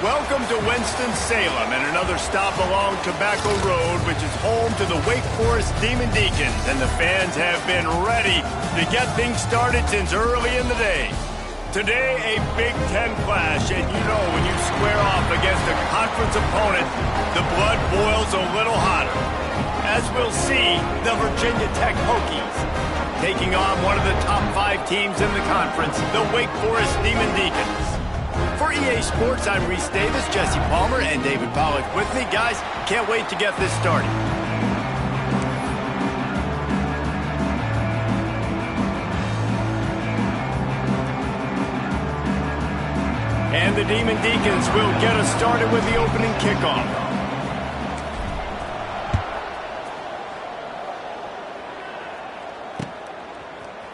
Welcome to Winston-Salem and another stop along Tobacco Road, which is home to the Wake Forest Demon Deacons, and the fans have been ready to get things started since early in the day. Today, a Big Ten clash, and you know when you square off against a conference opponent, the blood boils a little hotter. As we'll see, the Virginia Tech Hokies taking on one of the top 5 teams in the conference, the Wake Forest Demon Deacons. For EA Sports, I'm Reese Davis, Jesse Palmer, and David Pollack with me. Guys, can't wait to get this started. And the Demon Deacons will get us started with the opening kickoff.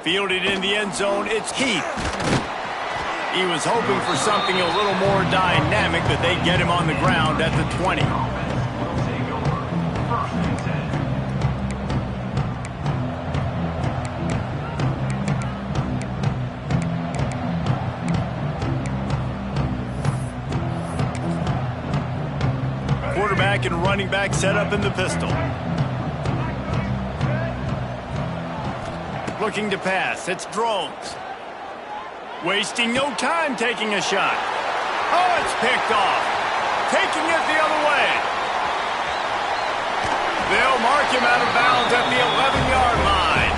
Fielded in the end zone, it's Heath. He was hoping for something a little more dynamic, but they get him on the ground at the 20. Quarterback and running back set up in the pistol. Looking to pass, it's Drones. Wasting no time taking a shot. Oh, it's picked off. Taking it the other way. They'll mark him out of bounds at the 11-yard line.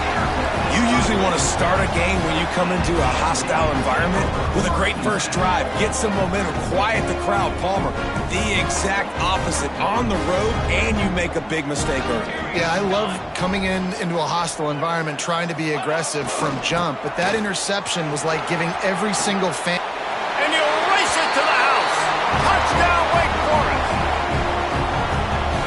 You usually want to start a game when you come into a hostile environment with a great first drive. Get some momentum, quiet the crowd. Palmer, the exact opposite. On the road, and you make a big mistake early. Yeah, I love coming into a hostile environment, trying to be aggressive from jump, but that interception was like giving every single fan... And he'll race it to the house. Touchdown, Wake Forest.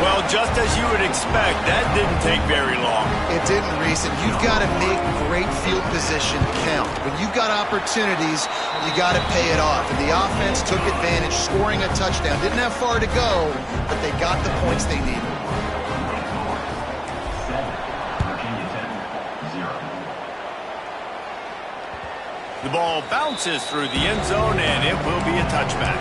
Well, just as you would expect, that didn't take very long. It didn't, Reese, and you've got to make great field position count. When you've got opportunities, you got to pay it off. And the offense took advantage, scoring a touchdown. Didn't have far to go, but they got the points they needed. The ball bounces through the end zone, and it will be a touchback.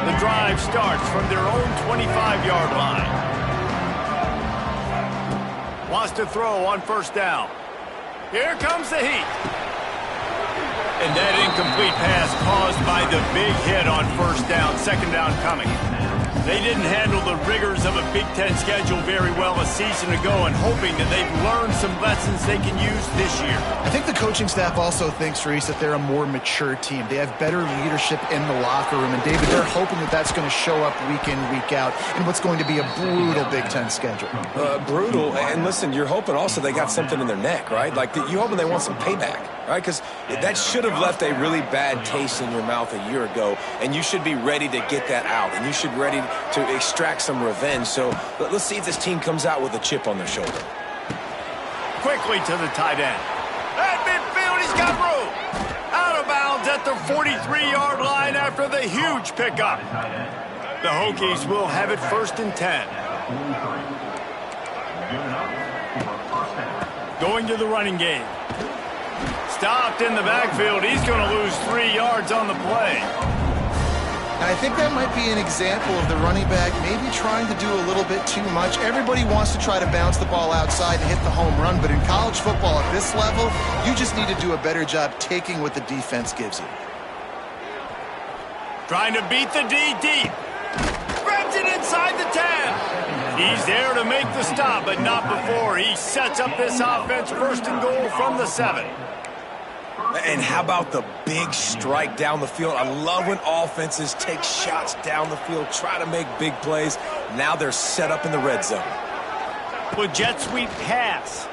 The drive starts from their own 25-yard line. Wants to throw on first down. Here comes the heat. And that incomplete pass caused by the big hit on first down, second down coming. They didn't handle the rigors of a Big Ten schedule very well a season ago, and hoping that they've learned some lessons they can use this year. I think the coaching staff also thinks, Reese, that they're a more mature team. They have better leadership in the locker room, and David, they're hoping that that's going to show up week in, week out in what's going to be a brutal Big Ten schedule. Brutal, and listen, you're hoping also they got something in their neck, right? Like, you're hoping they want some payback, right? Because that should have left a really bad taste in your mouth a year ago, and you should be ready to get that out, and you should be ready to extract some revenge. So let's see if this team comes out with a chip on their shoulder. Quickly to the tight end. At midfield, he's got room. Out of bounds at the 43-yard line after the huge pickup. The Hokies will have it 1st and 10. Going to the running game. Stopped in the backfield. He's going to lose 3 yards on the play. I think that might be an example of the running back maybe trying to do a little bit too much. Everybody wants to try to bounce the ball outside and hit the home run, but in college football at this level, you just need to do a better job taking what the defense gives you. Trying to beat the D deep. Grabs it inside the 10. He's there to make the stop, but not before he sets up this offense 1st and goal from the 7. And how about the big strike down the field? I love when offenses take shots down the field, try to make big plays. Now they're set up in the red zone. With jet sweep pass.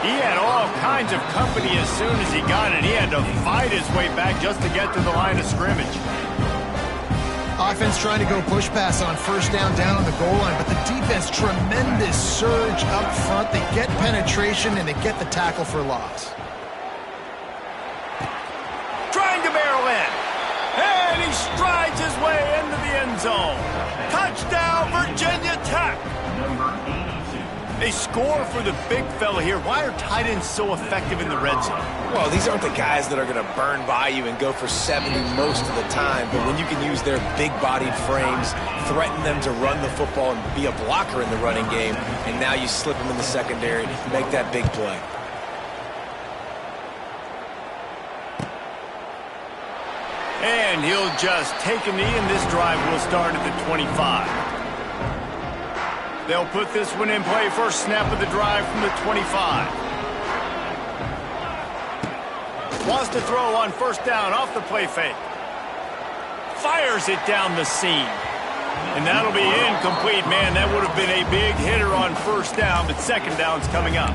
He had all kinds of company as soon as he got it. He had to fight his way back just to get to the line of scrimmage. Offense trying to go push pass on first down on the goal line, but the defense, tremendous surge up front. They get penetration, and they get the tackle for loss. Trying to barrel in. And he strides his way into the end zone. Touchdown, Virginia Tech. They score for the big fella here. Why are tight ends so effective in the red zone? Well, these aren't the guys that are going to burn by you and go for 70 most of the time, but when you can use their big-bodied frames, threaten them to run the football and be a blocker in the running game, and now you slip them in the secondary, make that big play. And he'll just take a knee, and this drive will start at the 25. They'll put this one in play. First snap of the drive from the 25. Wants to throw on first down off the play fake. Fires it down the seam. And that'll be incomplete. Man, that would have been a big hitter on first down, but second down's coming up.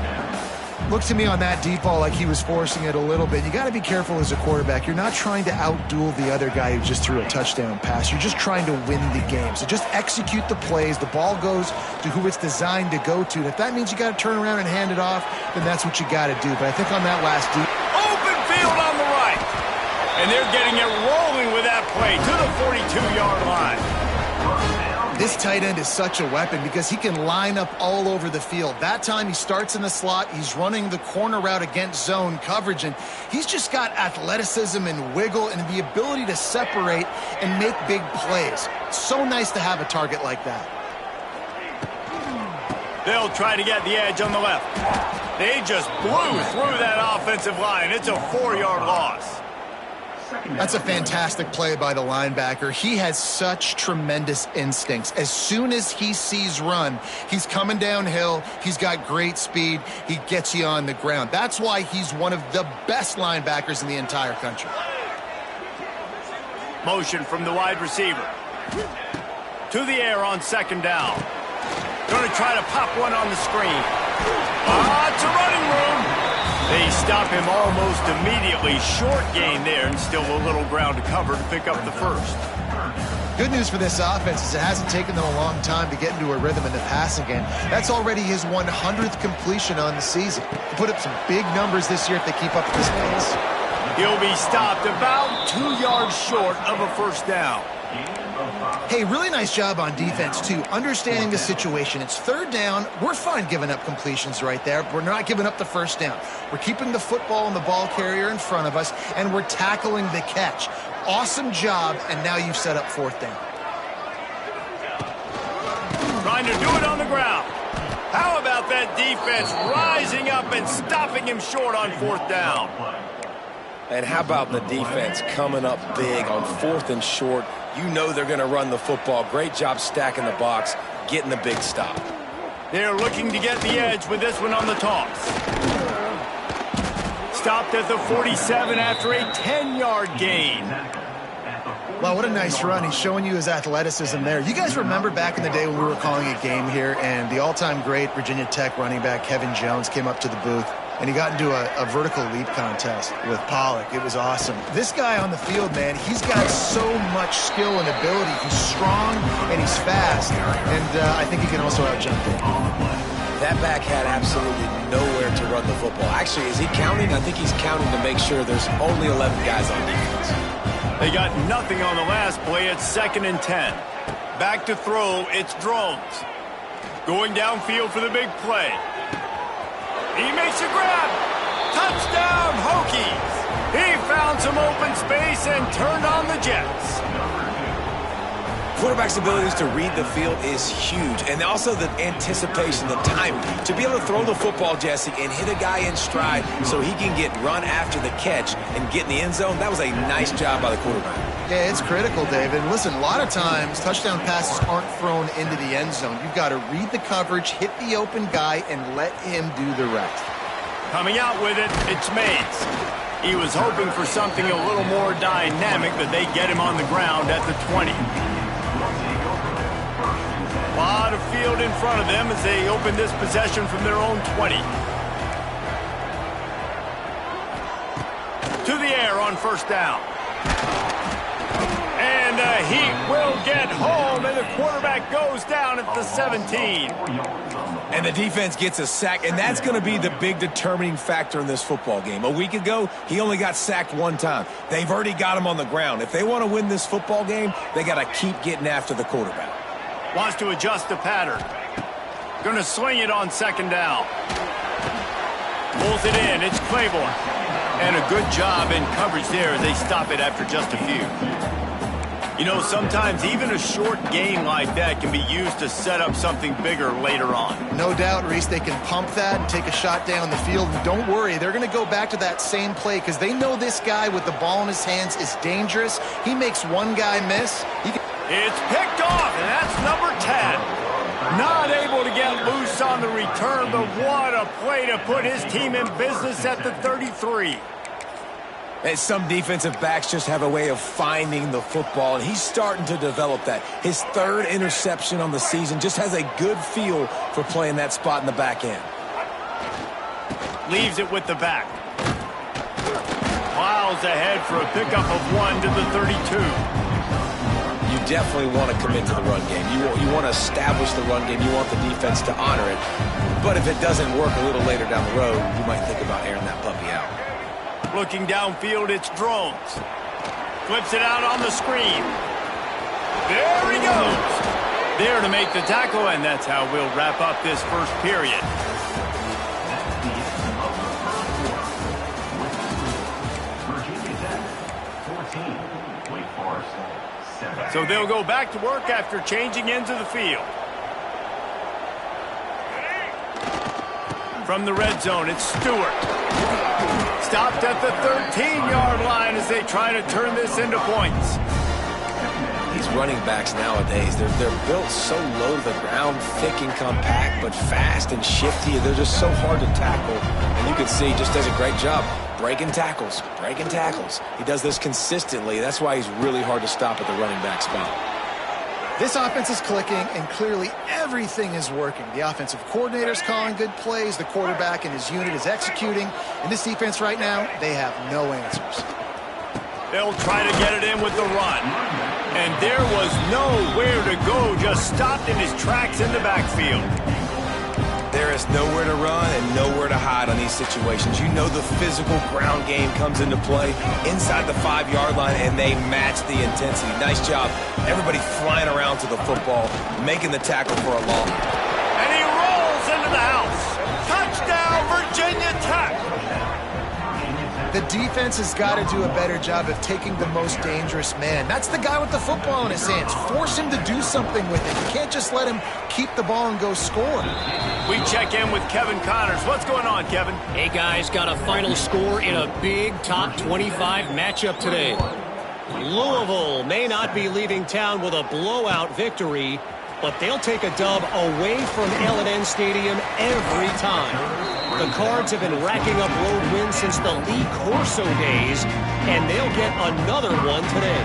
Looks to me on that deep ball like he was forcing it a little bit. You got to be careful as a quarterback. You're not trying to outduel the other guy who just threw a touchdown pass. You're just trying to win the game. So just execute the plays. The ball goes to who it's designed to go to. And if that means you got to turn around and hand it off, then that's what you got to do. But I think on that last deep... Open field on the right. And they're getting it rolling with that play to the 42-yard line. This tight end is such a weapon because he can line up all over the field. That time he starts in the slot. He's running the corner route against zone coverage, and he's just got athleticism and wiggle and the ability to separate and make big plays. So nice to have a target like that. They'll try to get the edge on the left. They just blew through that offensive line. It's a 4-yard loss. That's a fantastic play by the linebacker. He has such tremendous instincts. As soon as he sees run, he's coming downhill. He's got great speed. He gets you on the ground. That's why he's one of the best linebackers in the entire country. Motion from the wide receiver. To the air on second down. Going to try to pop one on the screen. It's a running room. They stop him almost immediately. Short gain there, and still a little ground to cover to pick up the first. Good news for this offense is it hasn't taken them a long time to get into a rhythm in the passing game. That's already his 100th completion on the season. He'll put up some big numbers this year if they keep up at this pace. He'll be stopped about 2 yards short of a first down. Hey, really nice job on defense, too. Understanding the situation. It's third down. We're fine giving up completions right there. We're not giving up the first down. We're keeping the football and the ball carrier in front of us, and we're tackling the catch. Awesome job, and now you've set up fourth down. Trying to do it on the ground. How about that defense rising up and stopping him short on fourth down? And how about the defense coming up big on fourth and short? You know they're going to run the football. Great job stacking the box, getting the big stop. They're looking to get the edge with this one on the toss. Stopped at the 47 after a 10-yard gain. Well, what a nice run. He's showing you his athleticism there. You guys remember back in the day when we were calling a game here and the all-time great Virginia Tech running back Kevin Jones came up to the booth and he got into a vertical leap contest with Pollock. It was awesome. This guy on the field, man, he's got so much skill and ability. He's strong and he's fast, and I think he can also out-jump it. That back had absolutely nowhere to run the football. Actually, is he counting? I think he's counting to make sure there's only 11 guys on defense. They got nothing on the last play. It's 2nd and 10. Back to throw. It's Drones. Going downfield for the big play. He makes a grab. Touchdown, Hokies. He found some open space and turned on the Jets. Quarterback's abilities to read the field is huge, and also the anticipation, the timing. To be able to throw the football, Jesse, and hit a guy in stride so he can get run after the catch and get in the end zone, that was a nice job by the quarterback. Yeah, it's critical, David. Listen, a lot of times touchdown passes aren't thrown into the end zone. You've got to read the coverage, hit the open guy, and let him do the rest. Coming out with it, it's Mays. He was hoping for something a little more dynamic, but they get him on the ground at the 20. A lot of field in front of them as they open this possession from their own 20. To the air on first down. And he will get home, and the quarterback goes down at the 17. And the defense gets a sack, and that's going to be the big determining factor in this football game. A week ago, he only got sacked one time. They've already got him on the ground. If they want to win this football game, they got to keep getting after the quarterback. Wants to adjust the pattern. Going to swing it on second down. Pulls it in. It's Claiborne. And a good job in coverage there as they stop it after just a few. You know, sometimes even a short game like that can be used to set up something bigger later on. No doubt, Reese, they can pump that and take a shot down the field. And don't worry, they're going to go back to that same play because they know this guy with the ball in his hands is dangerous. He makes one guy miss. It's picked off, and that's number 10. Not able to get loose on the return, but what a play to put his team in business at the 33. And some defensive backs just have a way of finding the football, and he's starting to develop that. His third interception on the season, just has a good feel for playing that spot in the back end. Leaves it with the back. Miles ahead for a pickup of 1 to the 32. You definitely want to commit to the run game. You want to establish the run game. You want the defense to honor it. But if it doesn't work a little later down the road, you might think about airing that puppy out. Looking downfield, it's Drones. Flips it out on the screen. There he goes. There to make the tackle, and that's how we'll wrap up this first period. So they'll go back to work after changing into the field. From the red zone, it's Stewart. Stopped at the 13-yard line as they try to turn this into points. These running backs nowadays, they're built so low to the ground, thick and compact, but fast and shifty. They're just so hard to tackle. And you can see he just does a great job breaking tackles, breaking tackles. He does this consistently. That's why he's really hard to stop at the running back spot. This offense is clicking, and clearly everything is working. The offensive coordinator's calling good plays. The quarterback and his unit is executing. And this defense right now, they have no answers. They'll try to get it in with the run. And there was nowhere to go, just stopped in his tracks in the backfield. There is nowhere to run and nowhere to hide on these situations. You know the physical ground game comes into play inside the 5-yard line, and they match the intensity. Nice job. Everybody flying around to the football, making the tackle for a loss. And he rolls into the house. Touchdown, Virginia Tech. The defense has got to do a better job of taking the most dangerous man. That's the guy with the football in his hands. Force him to do something with it. You can't just let him keep the ball and go score. We check in with Kevin Connors. What's going on, Kevin? Hey, guys, got a final score in a big top 25 matchup today. Louisville may not be leaving town with a blowout victory, but they'll take a dub away from L&N Stadium every time. The Cards have been racking up road wins since the Lee Corso days, and they'll get another one today.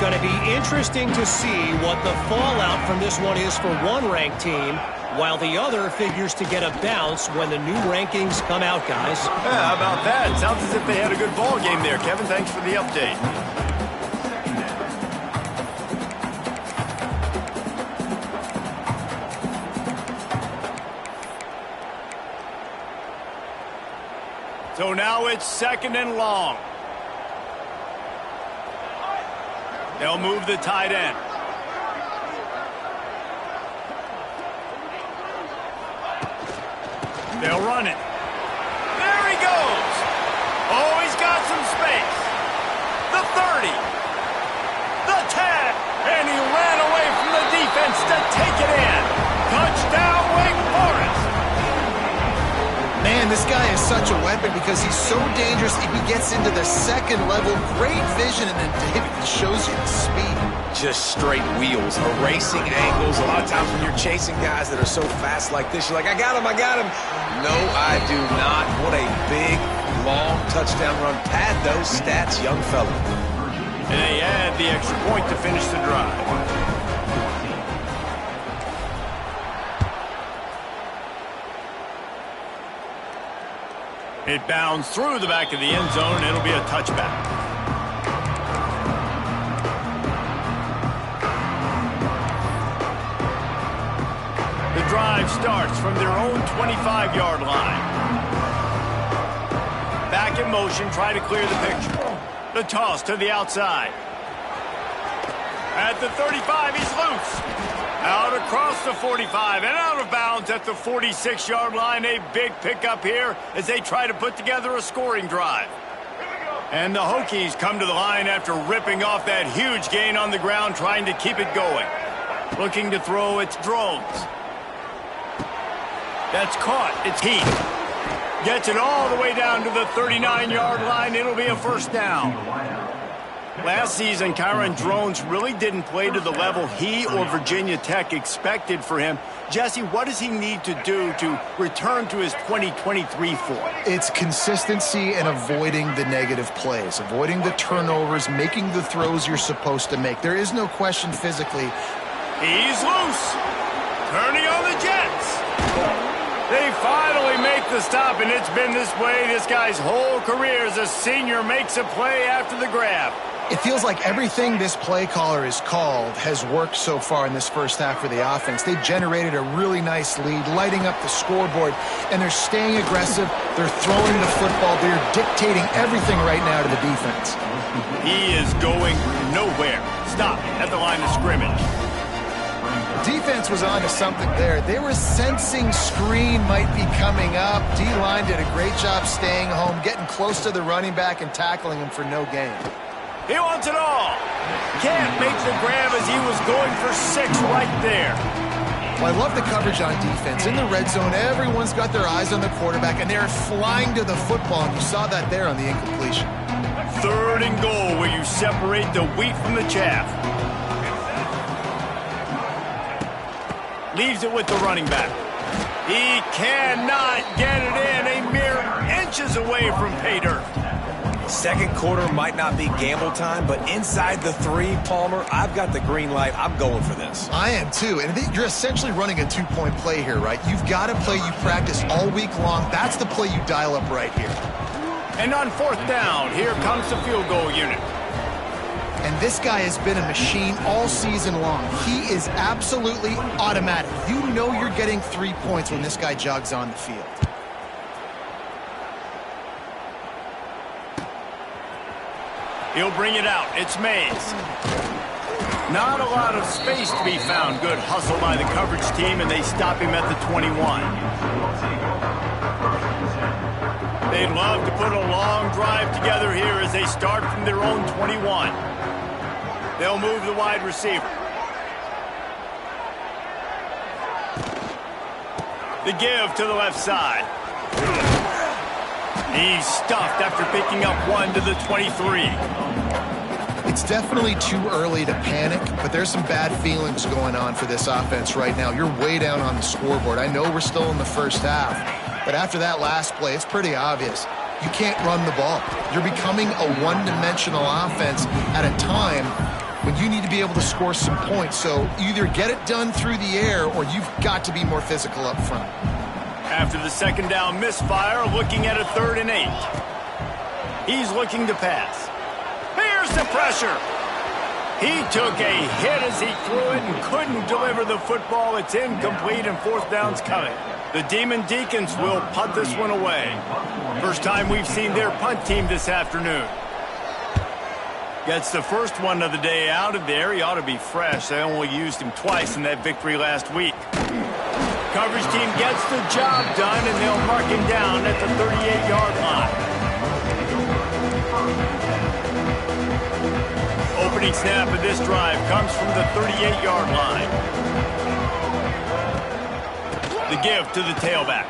Going to be interesting to see what the fallout from this one is for one ranked team, while the other figures to get a bounce when the new rankings come out, guys. Yeah, how about that? Sounds as if they had a good ball game there, Kevin. Thanks for the update. So now it's 2nd and long. They'll move the tight end. They'll run it. There he goes. Oh, he's got some space. The 30. The 10. And he ran away from the defense to take it in. Touchdown, Wake Forest. Man, this guy is such a weapon because he's so dangerous. If he gets into the second level, great vision, and then it shows you the speed. Just straight wheels, erasing angles. A lot of times when you're chasing guys that are so fast like this, you're like, I got him, I got him. No, I do not. What a big, long touchdown run. Pad those stats, young fella. And they add the extra point to finish the drive. It bounds through the back of the end zone, and it'll be a touchback. The drive starts from their own 25-yard line. Back in motion, try to clear the picture. The toss to the outside. At the 35, he's loose. Out across the 45 and out of bounds at the 46-yard line. A big pickup here as they try to put together a scoring drive. And the Hokies come to the line after ripping off that huge gain on the ground, trying to keep it going. Looking to throw, it's Drones. That's caught. It's Heath. Gets it all the way down to the 39-yard line. It'll be a first down. Last season, Kyron Drones really didn't play to the level he or Virginia Tech expected for him. Jesse, what does he need to do to return to his 2023 form? It's consistency and avoiding the negative plays, avoiding the turnovers, making the throws you're supposed to make. There is no question physically. He's loose. Turning on the Jets. They finally make the stop, and it's been this way this guy's whole career as a senior makes a play after the grab. It feels like everything this play caller has called has worked so far in this first half for the offense. They've generated a really nice lead, lighting up the scoreboard, and they're staying aggressive. They're throwing the football. They're dictating everything right now to the defense. He is going nowhere. Stop at the line of scrimmage. Defense was on to something there. They were sensing screen might be coming up. D-line did a great job staying home, getting close to the running back and tackling him for no gain. He wants it all. Can't make the grab as he was going for 6 right there. Well, I love the coverage on defense. In the red zone, everyone's got their eyes on the quarterback, and they're flying to the football, and you saw that there on the incompletion. 3rd and goal where you separate the wheat from the chaff. Leaves it with the running back. He cannot get it in. A mere inches away from pay dirt. Second quarter might not be gamble time, but inside the 3, Palmer, I've got the green light. I'm going for this. I am too, and you're essentially running a 2-point play here, right? You've got a play you practice all week long. That's the play you dial up right here. And on 4th down, here comes the field goal unit. And this guy has been a machine all season long. He is absolutely automatic. You know you're getting 3 points when this guy jogs on the field. He'll bring it out. It's Mays. Not a lot of space to be found. Good hustle by the coverage team, and they stop him at the 21. They'd love to put a long drive together here as they start from their own 21. They'll move the wide receiver. The give to the left side. He's stuffed after picking up 1 to the 23. It's definitely too early to panic, but there's some bad feelings going on for this offense right now. You're way down on the scoreboard. I know we're still in the first half, but after that last play, it's pretty obvious. You can't run the ball. You're becoming a one-dimensional offense at a time when you need to be able to score some points. So either get it done through the air or you've got to be more physical up front. After the second down misfire, looking at a 3rd and 8. He's looking to pass. Here's the pressure. He took a hit as he threw it and couldn't deliver the football. It's incomplete and 4th down's coming. The Demon Deacons will punt this one away. First time we've seen their punt team this afternoon. Gets the first one of the day out of there. He ought to be fresh. They only used him twice in that victory last week. Coverage team gets the job done, and they'll mark him down at the 38-yard line. Opening snap of this drive comes from the 38-yard line. The give to the tailback.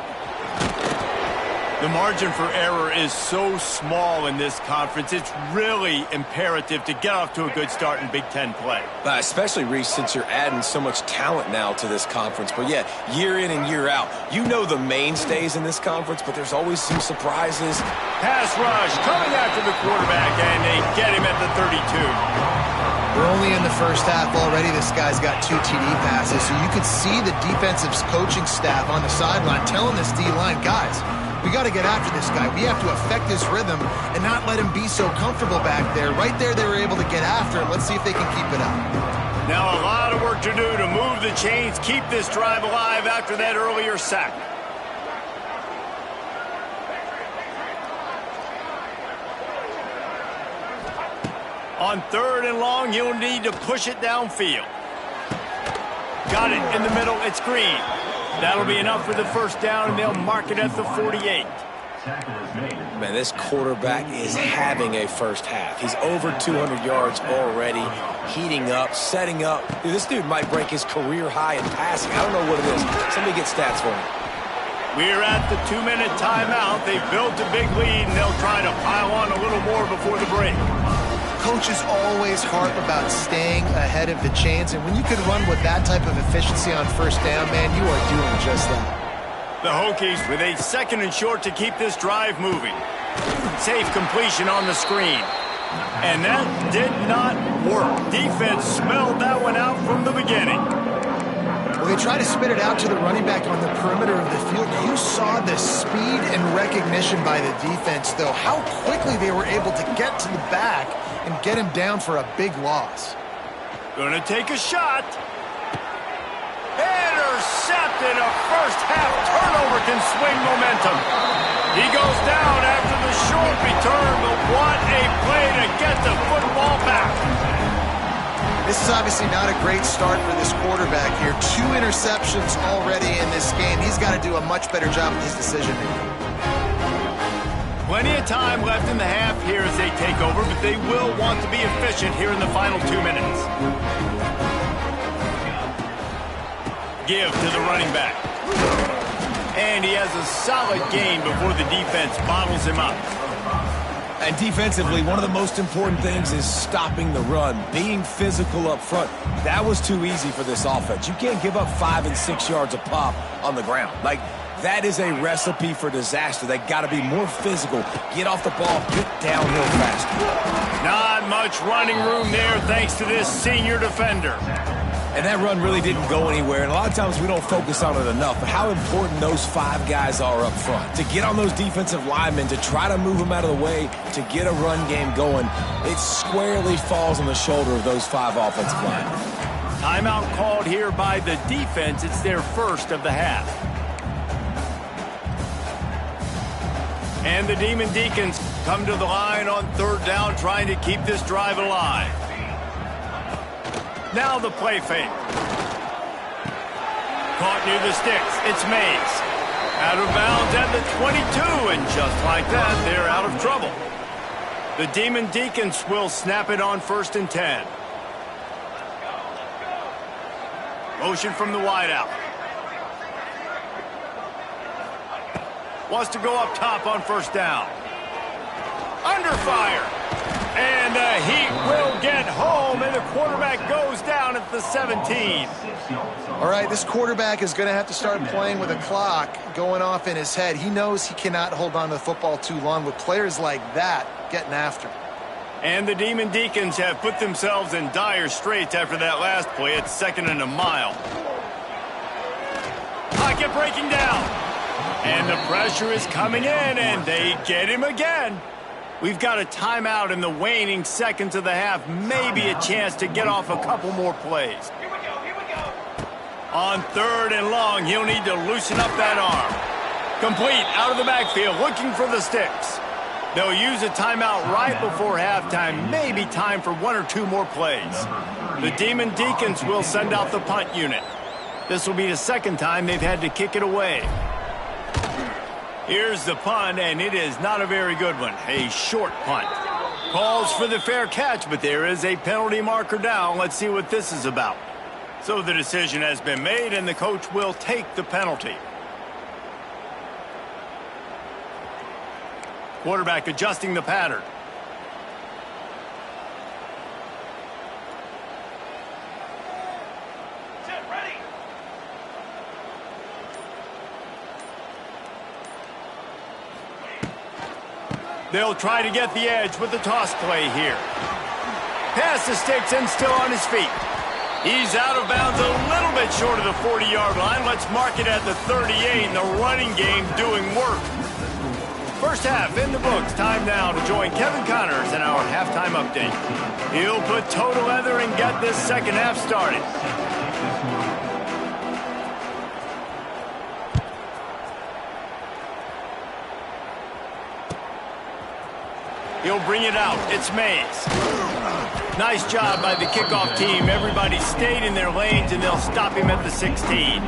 The margin for error is so small in this conference. It's really imperative to get off to a good start in Big Ten play. Especially, Reese, since you're adding so much talent now to this conference. But, yeah, year in and year out, you know the mainstays in this conference, but there's always some surprises. Pass rush coming after the quarterback, and they get him at the 32. We're only in the first half already. This guy's got 2 TD passes, so you could see the defensive coaching staff on the sideline telling this D-line, guys, we got to get after this guy. We have to affect his rhythm and not let him be so comfortable back there. Right there, they were able to get after him. Let's see if they can keep it up. Now a lot of work to do to move the chains, keep this drive alive after that earlier sack. On 3rd and long, you'll need to push it downfield. Got it in the middle. It's Green. That'll be enough for the first down, and they'll mark it at the 48. Man, this quarterback is having a first half. He's over 200 yards already, heating up, setting up. Dude, this dude might break his career high in passing. I don't know what it is. Somebody get stats for me. We're at the 2-minute timeout. They've built a big lead, and they'll try to pile on a little more before the break. Coaches always harp about staying ahead of the chains, and when you can run with that type of efficiency on first down, man, you are doing just that. The Hokies with a 2nd and short to keep this drive moving. Safe completion on the screen. And that did not work. Defense smelled that one out from the beginning. Well, they try to spit it out to the running back on the perimeter of the field. You saw the speed and recognition by the defense, though. How quickly they were able to get to the back and get him down for a big loss. Gonna take a shot. Intercepted. A first-half turnover can swing momentum. He goes down after the short return, but what a play to get the football back. This is obviously not a great start for this quarterback here. 2 interceptions already in this game. He's got to do a much better job with his decision-making. Plenty of time left in the half here as they take over, but they will want to be efficient here in the final 2 minutes. Give to the running back. And he has a solid gain before the defense bottles him up. And defensively, one of the most important things is stopping the run, being physical up front. That was too easy for this offense. You can't give up 5 and 6 yards a pop on the ground. Like, that is a recipe for disaster. They got to be more physical, get off the ball, get downhill faster. Not much running room there thanks to this senior defender. And that run really didn't go anywhere, and a lot of times we don't focus on it enough, but how important those 5 guys are up front. To get on those defensive linemen, to try to move them out of the way, to get a run game going, it squarely falls on the shoulder of those 5 offensive linemen. Timeout called here by the defense. It's their first of the half. And the Demon Deacons come to the line on 3rd down, trying to keep this drive alive. Now the play fake. Caught near the sticks. It's Mays. Out of bounds at the 22, and just like that, they're out of trouble. The Demon Deacons will snap it on 1st and 10. Motion from the wideout. Wants to go up top on 1st down. Under fire. And the Heat will get home, and the quarterback goes down at the 17. All right, this quarterback is going to have to start playing with a clock going off in his head. He knows he cannot hold on to the football too long with players like that getting after him. And the Demon Deacons have put themselves in dire straits after that last play. It's 2nd and a mile. Pocket breaking down. And the pressure is coming in, and they get him again. We've got a timeout in the waning seconds of the half. Maybe a chance to get off a couple more plays. Here we go. On 3rd and long, he'll need to loosen up that arm. Complete out of the backfield, looking for the sticks. They'll use a timeout right before halftime. Maybe time for 1 or 2 more plays. The Demon Deacons will send out the punt unit. This will be the 2nd time they've had to kick it away. Here's the punt, and it is not a very good one. A short punt. Calls for the fair catch, but there is a penalty marker down. Let's see what this is about. So the decision has been made, and the coach will take the penalty. Quarterback adjusting the pattern. They'll try to get the edge with the toss play here. Pass the sticks and still on his feet. He's out of bounds a little bit short of the 40-yard line. Let's mark it at the 38, and the running game doing work. First half in the books. Time now to join Kevin Connors in our halftime update. He'll put toe to leather and get this second half started. He'll bring it out. It's Mays. Nice job by the kickoff team. Everybody stayed in their lanes, and they'll stop him at the 16.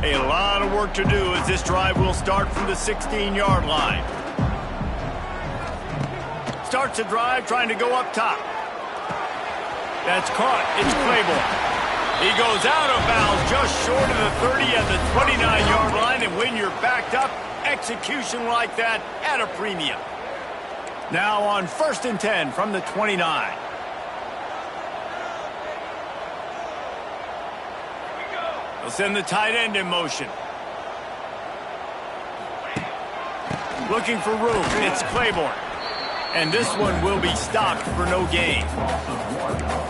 A lot of work to do as this drive will start from the 16-yard line. Starts the drive trying to go up top. That's caught. It's Claiborne. He goes out of bounds just short of the 30 at the 29-yard line, and when you're backed up, execution like that at a premium. Now on 1st and 10 from the 29. They'll send the tight end in motion. Looking for room. It's Claiborne. And this one will be stopped for no gain.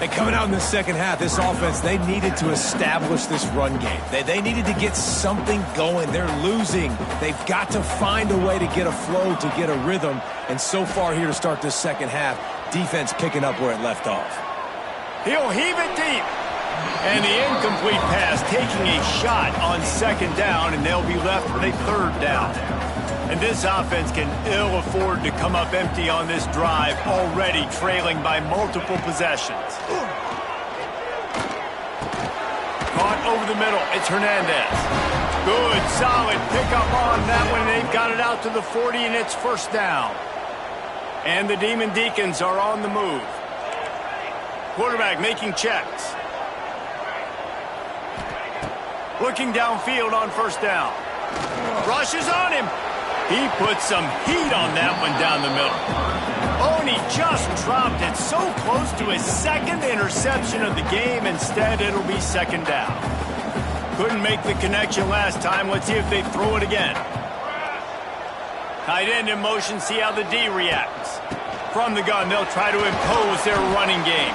And coming out in the second half, this offense, they needed to establish this run game. They needed to get something going. They're losing. They've got to find a way to get a flow, to get a rhythm. And so far here to start this second half, defense picking up where it left off. He'll heave it deep. And the incomplete pass taking a shot on 2nd down, and they'll be left with a 3rd down. And this offense can ill afford to come up empty on this drive, already trailing by multiple possessions. Caught over the middle. It's Hernandez. Good, solid pickup on that one. They've got it out to the 40, and it's 1st down. And the Demon Deacons are on the move. Quarterback making checks. Looking downfield on 1st down. Rushes on him. He put some heat on that one down the middle. Oh, and he just dropped it so close to his 2nd interception of the game. Instead, it'll be 2nd down. Couldn't make the connection last time. Let's see if they throw it again. Tight end in motion, see how the D reacts. From the gun, they'll try to impose their running game.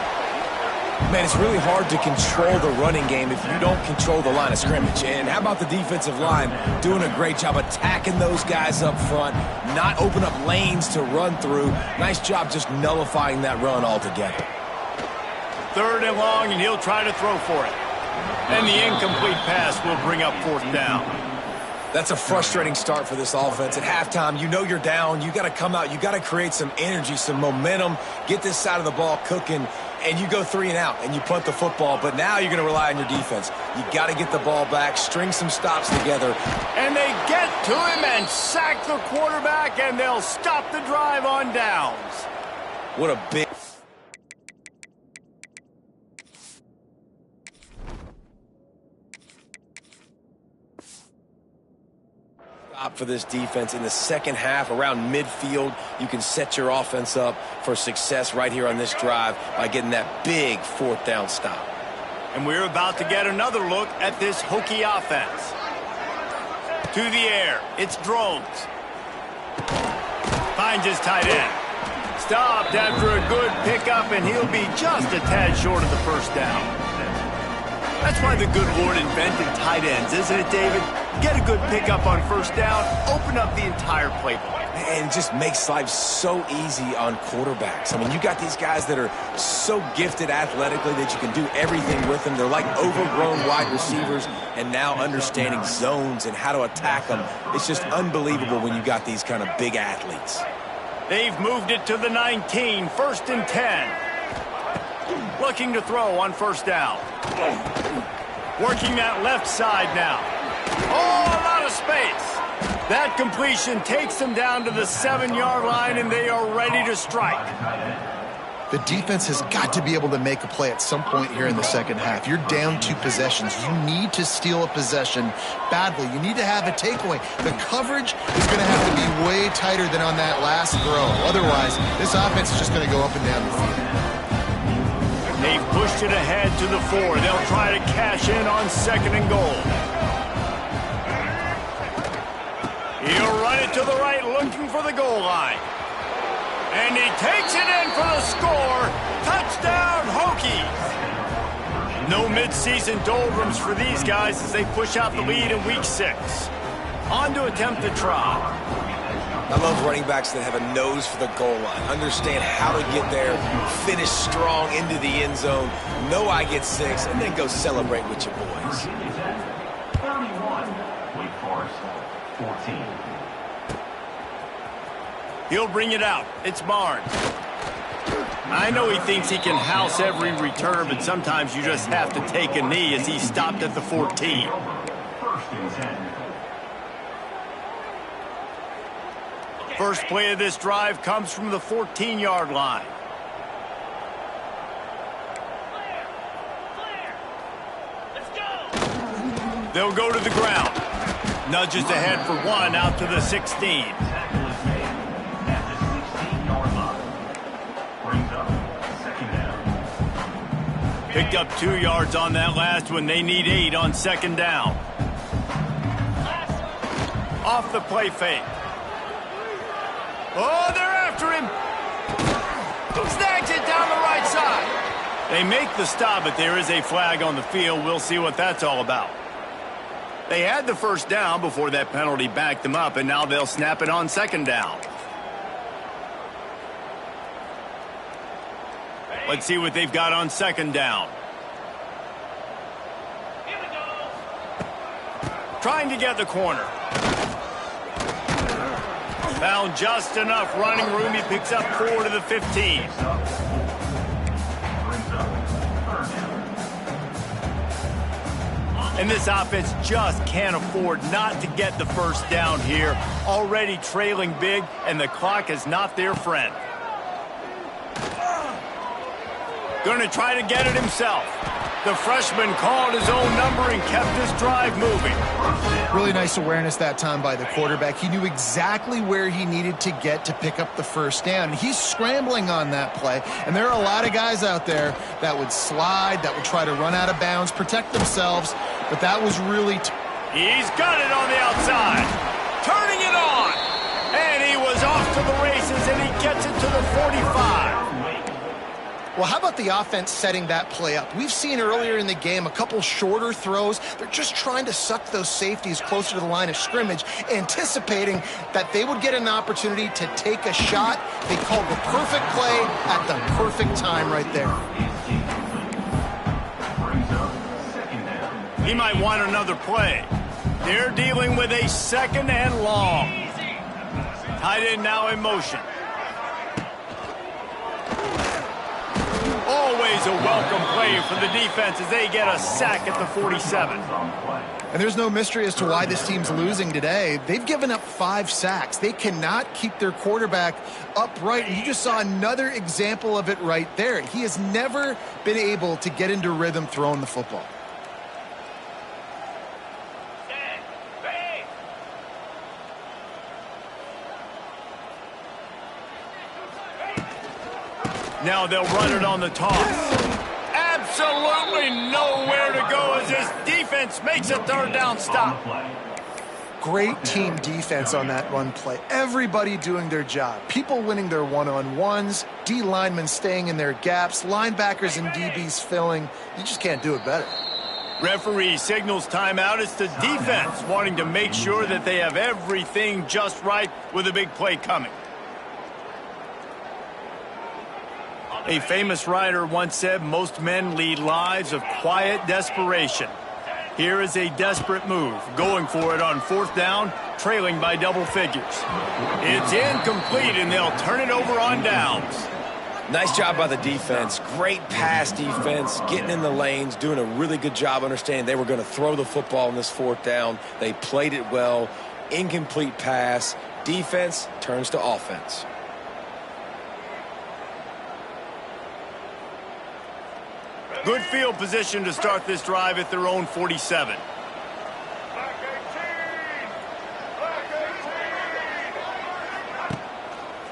Man, it's really hard to control the running game if you don't control the line of scrimmage. And how about the defensive line doing a great job attacking those guys up front, not open up lanes to run through. Nice job just nullifying that run altogether. 3rd and long, and he'll try to throw for it. And the incomplete pass will bring up 4th down. That's a frustrating start for this offense. At halftime, you know you're down. You got to come out. You got to create some energy, some momentum, get this side of the ball cooking, and you go 3 and out, and you punt the football. But now you're going to rely on your defense. You got to get the ball back, string some stops together. And they get to him and sack the quarterback, and they'll stop the drive on downs. What a big... for this defense in the second half. Around midfield, you can set your offense up for success right here on this drive by getting that big 4th down stop. And we're about to get another look at this Hokie offense. To the air, it's Drones. Finds his tight end. Stopped after a good pickup, and he'll be just a tad short of the 1st down. That's why the good Lord invented tight ends, isn't it, David? Get a good pickup on 1st down, open up the entire playbook. And it just makes life so easy on quarterbacks. I mean, you got these guys that are so gifted athletically that you can do everything with them. They're like overgrown wide receivers, and now understanding zones and how to attack them. It's just unbelievable when you got these kind of big athletes. They've moved it to the 19, 1st and 10. Looking to throw on 1st down. Working that left side now. Oh, a lot of space. That completion takes them down to the 7-yard line, and they are ready to strike. The defense has got to be able to make a play at some point here in the second half. You're down 2 possessions. You need to steal a possession badly. You need to have a takeaway. The coverage is going to have to be way tighter than on that last throw. Otherwise, this offense is just going to go up and down the field. They've pushed it ahead to the 4. They'll try to cash in on 2nd and goal. He'll run it to the right, looking for the goal line. And he takes it in for the score. Touchdown, Hokies. No mid-season doldrums for these guys as they push out the lead in week 6. On to attempt the try. I love running backs that have a nose for the goal line, understand how to get there, finish strong into the end zone, know I get 6, and then go celebrate with your boys. 31, Wake Forest, 14. He'll bring it out. It's Barnes. I know he thinks he can house every return, but sometimes you just have to take a knee as he stopped at the 14. First and 10. First play of this drive comes from the 14-yard line. They'll go to the ground. Nudges ahead for 1 out to the 16. Picked up 2 yards on that last one. They need 8 on second down. Off the play fake. Oh, they're after him. Snags it down the right side. They make the stop, but there is a flag on the field. We'll see what that's all about. They had the first down before that penalty backed them up, and now they'll snap it on second down. Let's see what they've got on second down. Trying to get the corner. Found just enough running room. He picks up 4 to the 15. And this offense just can't afford not to get the first down here. Already trailing big, and the clock is not their friend. Going to try to get it himself. The freshman called his own number and kept this drive moving. Really nice awareness that time by the quarterback. He knew exactly where he needed to get to pick up the first down. He's scrambling on that play, and there are a lot of guys out there that would slide, that would try to run out of bounds, protect themselves, but that was really... He's got it on the outside. Turning it on. And he was off to the races, and he gets it to the 45. Well, how about the offense setting that play up? We've seen earlier in the game a couple shorter throws. They're just trying to suck those safeties closer to the line of scrimmage, anticipating that they would get an opportunity to take a shot. They called the perfect play at the perfect time right there. He might want another play. They're dealing with a second and long. Tight end now in motion. Always a welcome play for the defense as they get a sack at the 47. And there's no mystery as to why this team's losing today. They've given up 5 sacks. They cannot keep their quarterback upright. And you just saw another example of it right there. He has never been able to get into rhythm throwing the football. Now they'll run it on the toss. Absolutely nowhere to go as this defense makes a third down stop. Great team defense on that run play. Everybody doing their job. People winning their one-on-ones, D linemen staying in their gaps, linebackers and DBs filling. You just can't do it better. Referee signals timeout. It's the defense wanting to make sure that they have everything just right with a big play coming. A famous writer once said, most men lead lives of quiet desperation. Here is a desperate move, going for it on fourth down, trailing by double figures. It's incomplete, and they'll turn it over on downs. Nice job by the defense. Great pass defense, getting in the lanes, doing a really good job understanding they were going to throw the football in this fourth down. They played it well. Incomplete pass. Defense turns to offense. Good field position to start this drive at their own 47.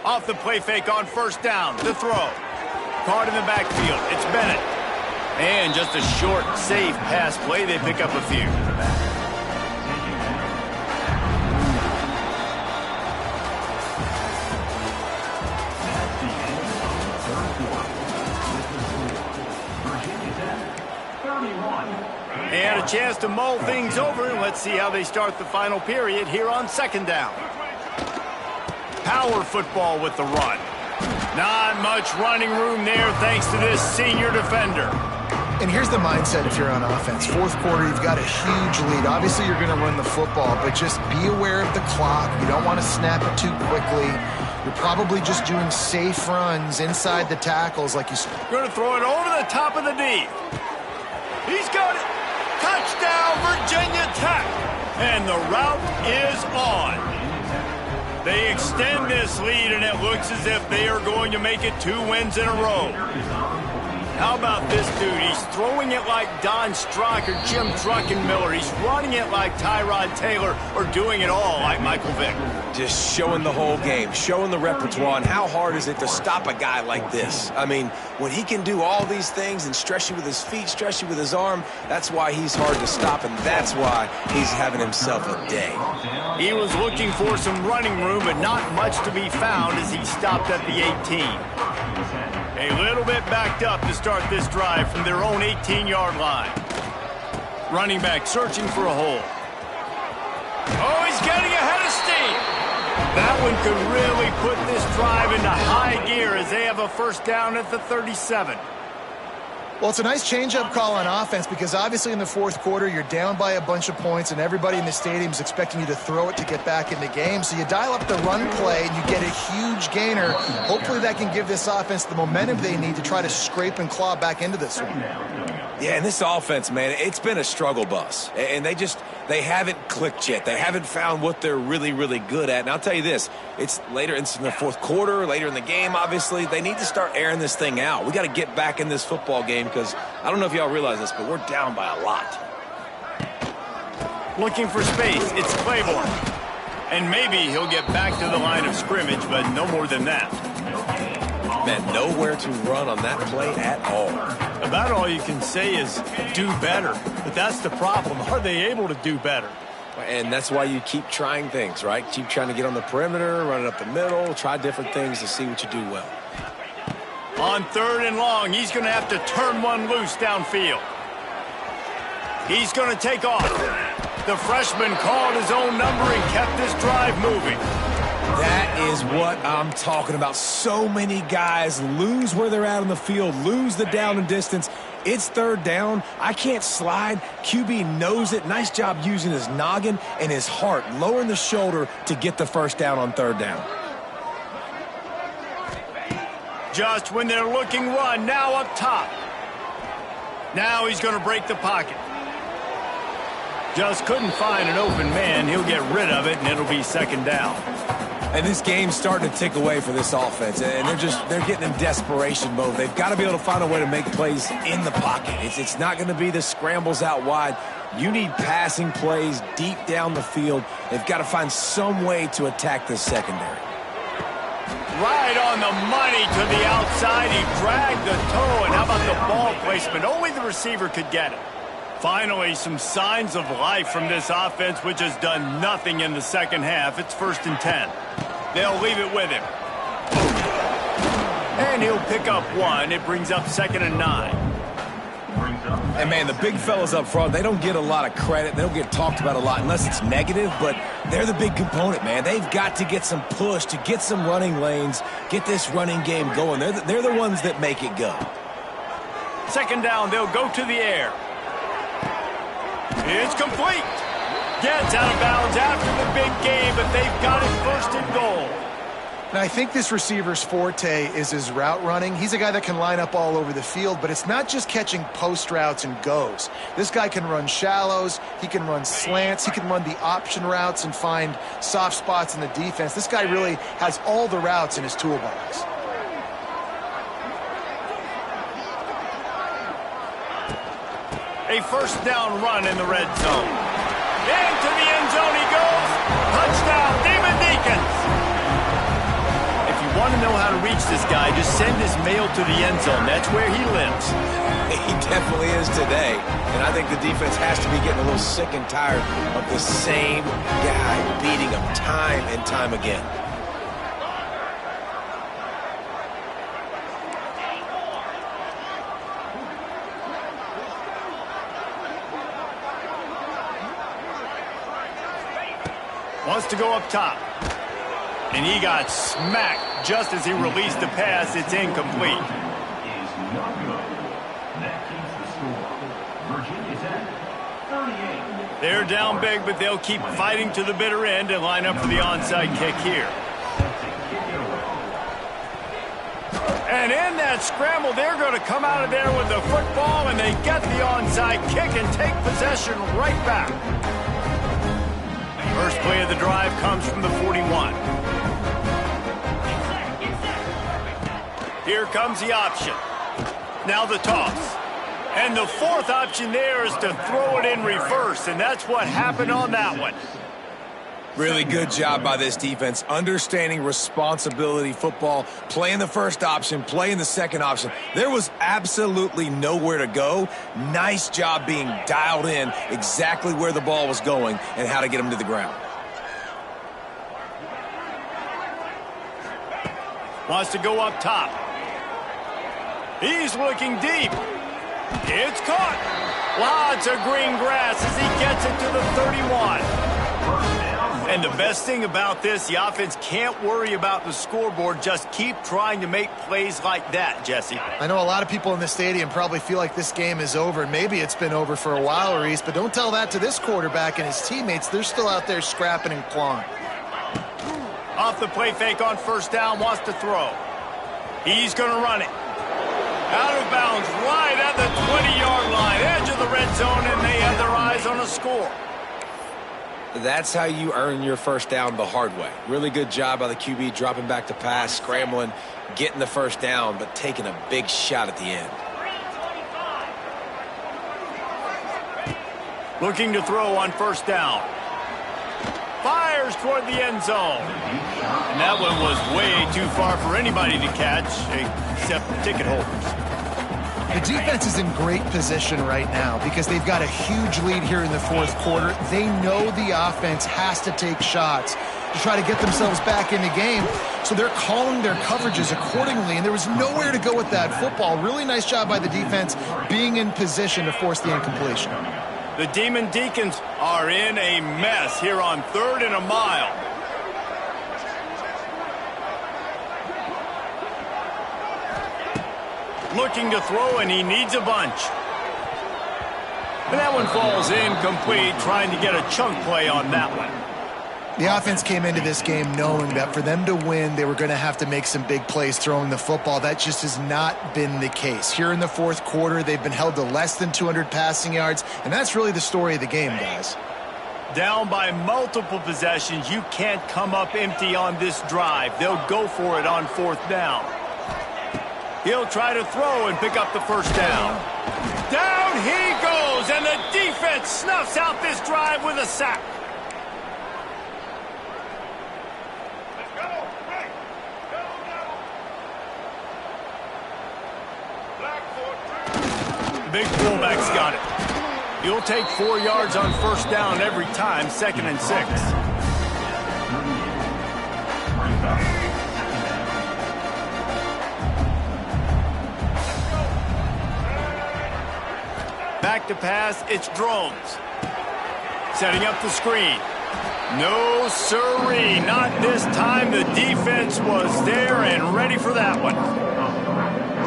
Off the play fake on first down. The throw. Caught in the backfield. It's Bennett. And just a short, safe pass play. They pick up a few. They had a chance to mull things over, and let's see how they start the final period here on second down. Power football with the run. Not much running room there thanks to this senior defender. And here's the mindset if you're on offense. Fourth quarter, you've got a huge lead. Obviously, you're going to run the football, but just be aware of the clock. You don't want to snap it too quickly. You're probably just doing safe runs inside the tackles like you said. Going to throw it over the top of the D. He's got it. Touchdown, Virginia Tech. And the route is on. They extend this lead, and it looks as if they are going to make it 2 wins in a row. How about this dude? He's throwing it like Don Strock or Jim Druckenmiller. He's running it like Tyrod Taylor or doing it all like Michael Vick. Just showing the whole game, showing the repertoire, and how hard is it to stop a guy like this? I mean, when he can do all these things and stress you with his feet, stress you with his arm, that's why he's hard to stop, and that's why he's having himself a day. He was looking for some running room, but not much to be found as he stopped at the 18. A little bit backed up to start this drive from their own 18-yard line. Running back searching for a hole. Oh, he's getting ahead of steam. That one could really put this drive into high gear as they have a first down at the 37. Well, it's a nice change-up call on offense because obviously in the fourth quarter, you're down by a bunch of points and everybody in the stadium is expecting you to throw it to get back in the game. So you dial up the run play and you get a huge gainer. Hopefully that can give this offense the momentum they need to try to scrape and claw back into this one. Yeah, and this offense, man, it's been a struggle bus. And they haven't clicked yet. They haven't found what they're really, really good at. And I'll tell you this, it's later in the fourth quarter, later in the game, obviously. They need to start airing this thing out. We got to get back in this football game because I don't know if y'all realize this, but we're down by a lot. Looking for space, it's Claiborne. And maybe he'll get back to the line of scrimmage, but no more than that. Man, nowhere to run on that play at all. About all you can say is do better. But that's the problem. Are they able to do better? And that's why you keep trying things, right? Keep trying to get on the perimeter, run it up the middle, try different things to see what you do well. On third and long, he's going to have to turn one loose downfield. He's going to take off. The freshman called his own number and kept this drive moving. That is what I'm talking about. So many guys lose where they're at on the field, lose the down and distance. It's third down. I can't slide. QB knows it. Nice job using his noggin and his heart, lowering the shoulder to get the first down on third down. Just when they're looking run, now up top. Now he's going to break the pocket. Just couldn't find an open man. He'll get rid of it, and it'll be second down. And this game's starting to tick away for this offense, and they're getting in desperation mode. They've got to be able to find a way to make plays in the pocket. It's not going to be the scrambles out wide. You need passing plays deep down the field. They've got to find some way to attack this secondary. Right on the money to the outside. He dragged the toe, and how about the ball placement? Only the receiver could get it. Finally, some signs of life from this offense, which has done nothing in the second half. It's 1st and 10. They'll leave it with him. And he'll pick up one. It brings up 2nd and 9. And, man, the big fellas up front, they don't get a lot of credit. They don't get talked about a lot unless it's negative, but they're the big component, man. They've got to get some push, to get some running lanes, get this running game going. They're the ones that make it go. 2nd down, they'll go to the air. It's complete. Gets out of bounds after the big game, but they've got it 1st and goal. Now, I think this receiver's forte is his route running. He's a guy that can line up all over the field, but it's not just catching post routes and goes. This guy can run shallows, he can run slants, he can run the option routes and find soft spots in the defense. This guy really has all the routes in his toolbox. A 1st down run in the red zone. Into the end zone he goes. Touchdown, Demon Deacons. If you want to know how to reach this guy, just send his mail to the end zone. That's where he lives. He definitely is today. And I think the defense has to be getting a little sick and tired of the same guy beating them time and time again. Wants to go up top. And he got smacked just as he released the pass. It's incomplete. Is not good. That keeps the score. Virginia Tech, 38. They're down big, but they'll keep fighting to the bitter end and line up for the onside kick here. And in that scramble, they're going to come out of there with the football, and they get the onside kick and take possession right back. First play of the drive comes from the 41. Here comes the option. Now the toss. And the fourth option there is to throw it in reverse, and that's what happened on that one. Really good job by this defense, understanding responsibility football, playing the first option, playing the second option. There was absolutely nowhere to go. Nice job being dialed in exactly where the ball was going and how to get them to the ground. Wants to go up top. He's looking deep. It's caught. Lots of green grass as he gets it to the 31. And the best thing about this, the offense can't worry about the scoreboard. Just keep trying to make plays like that, Jesse. I know a lot of people in the stadium probably feel like this game is over. Maybe it's been over for a while, Reese, but don't tell that to this quarterback and his teammates. They're still out there scrapping and clawing. Off the play fake on first down, wants to throw. He's going to run it. Out of bounds, right at the 20-yard line, edge of the red zone, and they have their eyes on a score. That's how you earn your first down the hard way. Really good job by the QB, dropping back to pass, scrambling, getting the first down, but taking a big shot at the end. Looking to throw on first down. Fires toward the end zone. And that one was way too far for anybody to catch, except the ticket holders. The defense is in great position right now because they've got a huge lead here in the fourth quarter. They know the offense has to take shots to try to get themselves back in the game, so they're calling their coverages accordingly, and there was nowhere to go with that football. Really nice job by the defense being in position to force the incompletion. The Demon Deacons are in a mess here on 3rd and a mile. Looking to throw, and he needs a bunch. And that one falls incomplete, trying to get a chunk play on that one. The offense came into this game knowing that for them to win, they were going to have to make some big plays throwing the football. That just has not been the case. Here in the fourth quarter, they've been held to less than 200 passing yards, and that's really the story of the game, guys. Down by multiple possessions, you can't come up empty on this drive. They'll go for it on 4th down. He'll try to throw and pick up the first down. Down he goes, and the defense snuffs out this drive with a sack. Big fullback's got it. He'll take 4 yards on first down every time, 2nd and 6. Back to pass, it's Drones. Setting up the screen. No sirree, not this time. The defense was there and ready for that one.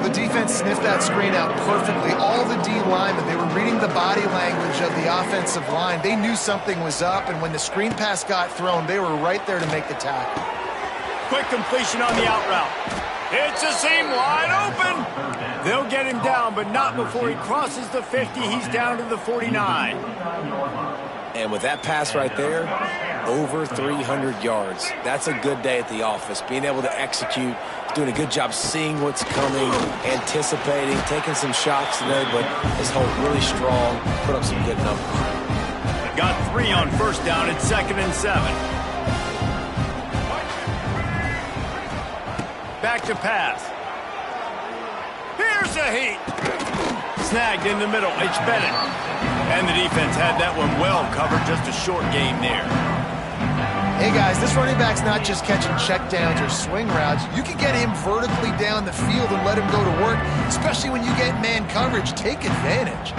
The defense sniffed that screen out perfectly. All the D linemen, they were reading the body language of the offensive line. They knew something was up, and when the screen pass got thrown, they were right there to make the tackle. Quick completion on the out route. It's a seam wide open. They'll get him down, but not before he crosses the 50. He's down to the 49. And with that pass right there, over 300 yards. That's a good day at the office. Being able to execute, doing a good job seeing what's coming, anticipating, taking some shots today, but his hold really strong, put up some good numbers. Got 3 on first down at 2nd and 7. Back to pass. Here's a heat. Snagged in the middle. It's Bennett. And the defense had that one well covered. Just a short game there. Hey, guys, this running back's not just catching checkdowns or swing routes. You can get him vertically down the field and let him go to work, especially when you get man coverage. Take advantage.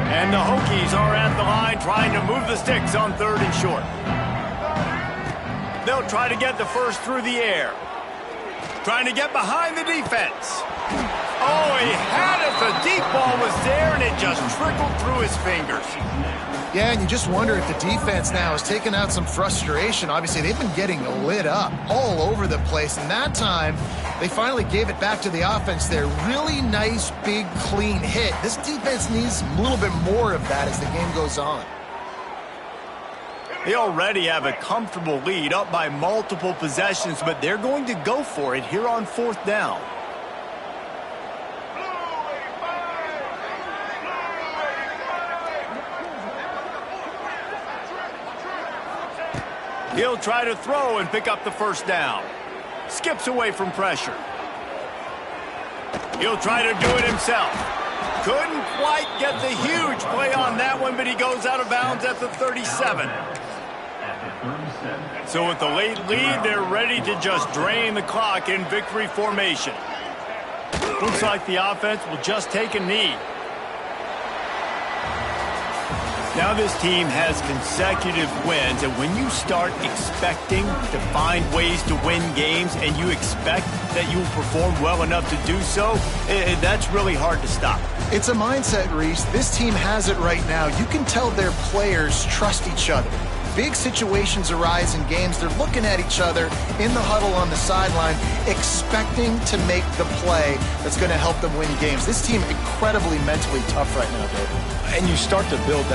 And the Hokies are at the line trying to move the sticks on 3rd and short. They'll try to get the first through the air. Trying to get behind the defense. Oh, he had it. The deep ball was there, and it just trickled through his fingers. Yeah, and you just wonder if the defense now is taking out some frustration. Obviously, they've been getting lit up all over the place, and that time they finally gave it back to the offense there. Really nice, big, clean hit. This defense needs a little bit more of that as the game goes on. They already have a comfortable lead, up by multiple possessions, but they're going to go for it here on 4th down. He'll try to throw and pick up the first down. Skips away from pressure. He'll try to do it himself. Couldn't quite get the huge play on that one, but he goes out of bounds at the 37. So with the late lead, they're ready to just drain the clock in victory formation. Looks like the offense will just take a knee. Now this team has consecutive wins, and when you start expecting to find ways to win games and you expect that you will perform well enough to do so, that's really hard to stop. It's a mindset, Reese. This team has it right now. You can tell their players trust each other. Big situations arise in games. They're looking at each other in the huddle on the sideline, expecting to make the play that's going to help them win games. This team incredibly mentally tough right now, David. And you start to build that.